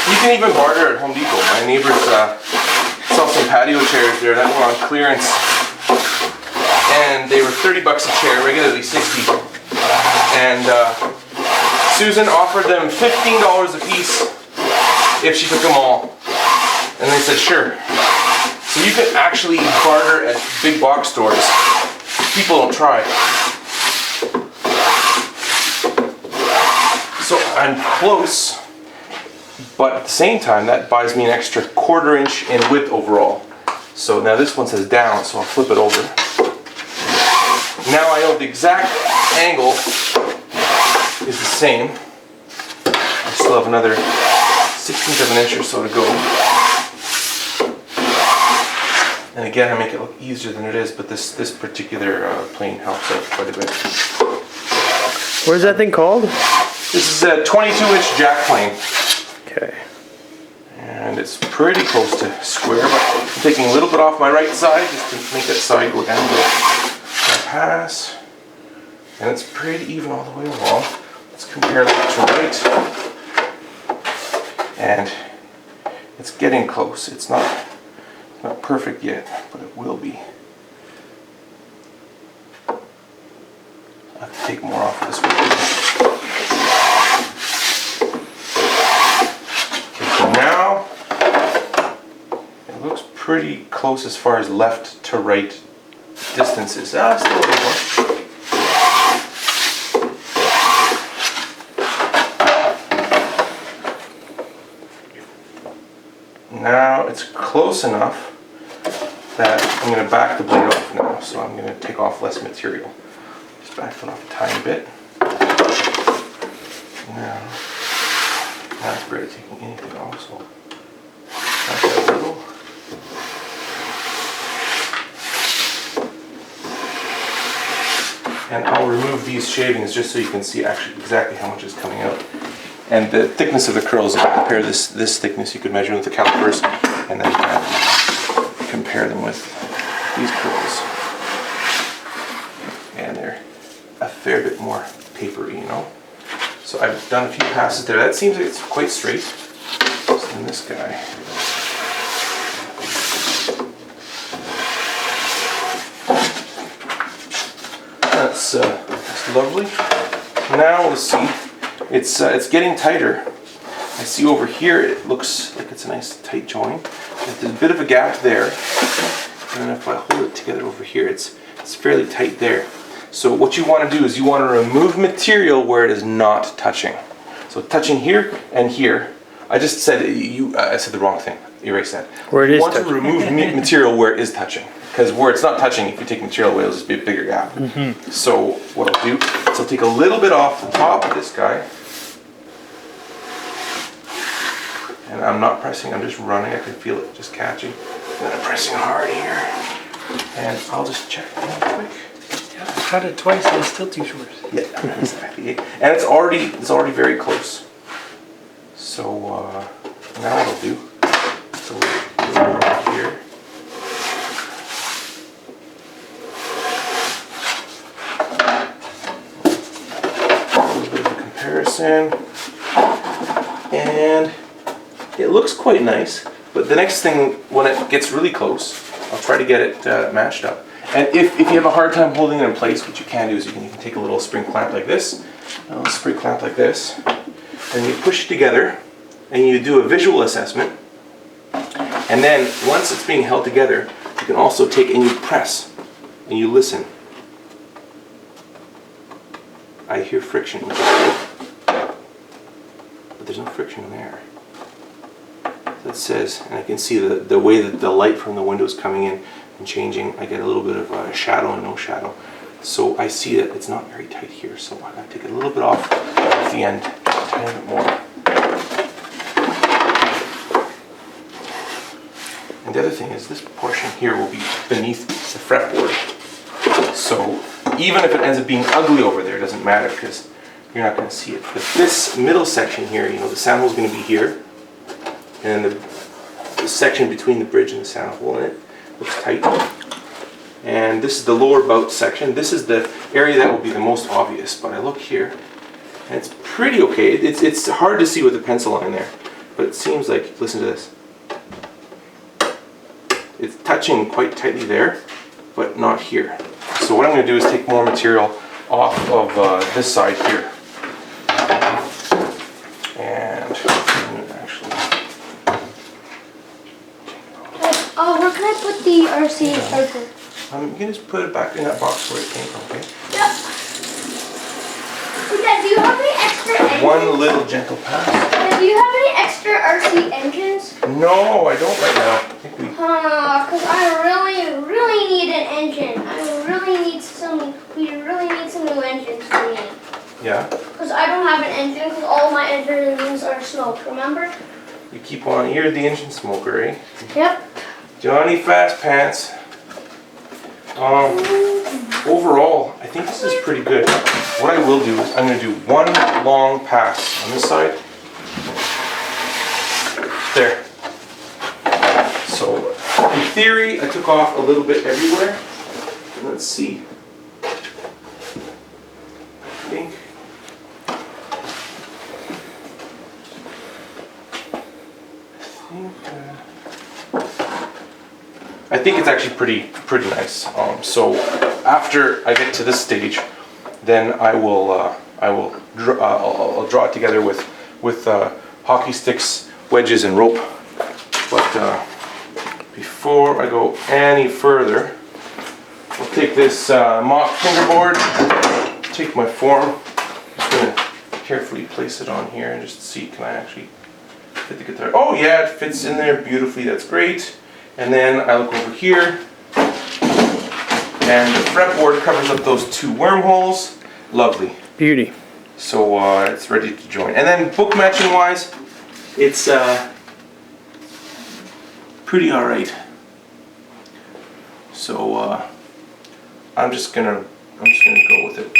You can even barter at Home Depot. My neighbors saw some patio chairs there that were on clearance, and they were 30 bucks a chair, regularly 60. And Susan offered them $15 a piece if she took them all, and they said sure. So you can actually barter at big box stores. People don't try. So I'm close, but at the same time that buys me an extra 1/4 inch in width overall. So now this one says down, so I'll flip it over. Now I know the exact angle is the same. I still have another 1/16 of an inch or so to go. And again, I make it look easier than it is, but this particular plane helps out quite a bit. What is that thing called? This is a 22-inch jack plane. Okay. And it's pretty close to square, but I'm taking a little bit off my right side just to make that side go down a bit. I pass, and it's pretty even all the way along. Let's compare left to right. And it's getting close. It's not perfect yet, but it will be. I have to take more off this one. Okay, so now it looks pretty close as far as left to right distances. Still a little more. Now it's close enough that I'm going to back the blade off now, so I'm going to take off less material. Just back it off a tiny bit. Now it's barely taking anything off, so back that a little. And I'll remove these shavings just so you can see actually exactly how much is coming out. And the thickness of the curls, if you compare this thickness, you could measure with the calipers, and then compare them with these curls. And they're a fair bit more papery, you know. So I've done a few passes there. That seems like it's quite straight. So then this guy. That's lovely. Now let's see. It's getting tighter. I see over here it looks like it's a nice tight join. There's a bit of a gap there, and then if I hold it together over here, it's fairly tight there. So what you want to do is you want to remove material where it is not touching. So touching here and here. I just said I said the wrong thing. Erase that. Where it is touching. You want to remove material where it is touching, because where it's not touching, if you take material away, it'll just be a bigger gap. So what I'll do is I'll take a little bit off the top of this guy. And I'm not pressing, I'm just running, I can feel it just catching. And then I'm pressing hard here. And I'll just check real quick. Yeah, I cut it twice and it's still too short. Yeah, exactly. And it's already very close. So now what I'll do, so we'll go over here. A little bit of a comparison. And it looks quite nice, but the next thing, when it gets really close, I'll try to get it matched up. And if you have a hard time holding it in place, what you can do is you can take a little spring clamp like this, a little spring clamp like this, and you push it together, and you do a visual assessment. And then, once it's being held together, you can also take and you press, and you listen. I hear friction, which is good, but there's no friction there. That says, and I can see the way that the light from the window is coming in and changing. I get a little bit of a shadow and no shadow. So I see that it's not very tight here, so I'm going to take a little bit off at the end, a tiny bit more. And the other thing is this portion here will be beneath the fretboard. So even if it ends up being ugly over there, it doesn't matter because you're not going to see it. But this middle section here, you know, the sound hole is going to be here. And the section between the bridge and the sound hole in it looks tight. And this is the lower bout section. This is the area that will be the most obvious. But I look here, and it's pretty okay. It's hard to see with the pencil line there. but it seems like, listen to this. It's touching quite tightly there, but not here. So what I'm going to do is take more material off of this side here. And I'm going to actually... Oh, where can I put the RC charger? You can just put it back in that box where it came from, okay? Yep. Dad, do you have any extra engines? One little gentle pass. Dad, do you have any extra RC engines? No, I don't right now. I think we... Because I really need an engine. We really need some new engines for me. Yeah? Because I don't have an engine because all my engines are smoked, remember? You keep on, you're the engine smoker, eh? Yep. Johnny Fast Pants. Overall, I think this is pretty good. What I will do is I'm going to do one long pass on this side. There. So, in theory, I took off a little bit everywhere. Let's see. I think it's actually pretty nice. So after I get to this stage, then I'll draw it together with hockey sticks, wedges, and rope. But before I go any further, I'll take this mock fingerboard, take my form, I'm just gonna carefully place it on here and just see, can I actually fit the guitar? Oh yeah, it fits in there beautifully, that's great. And then I look over here, and the fretboard covers up those two wormholes. Lovely. Beauty. So it's ready to join. And then book matching wise, it's pretty alright. So I'm just gonna go with it.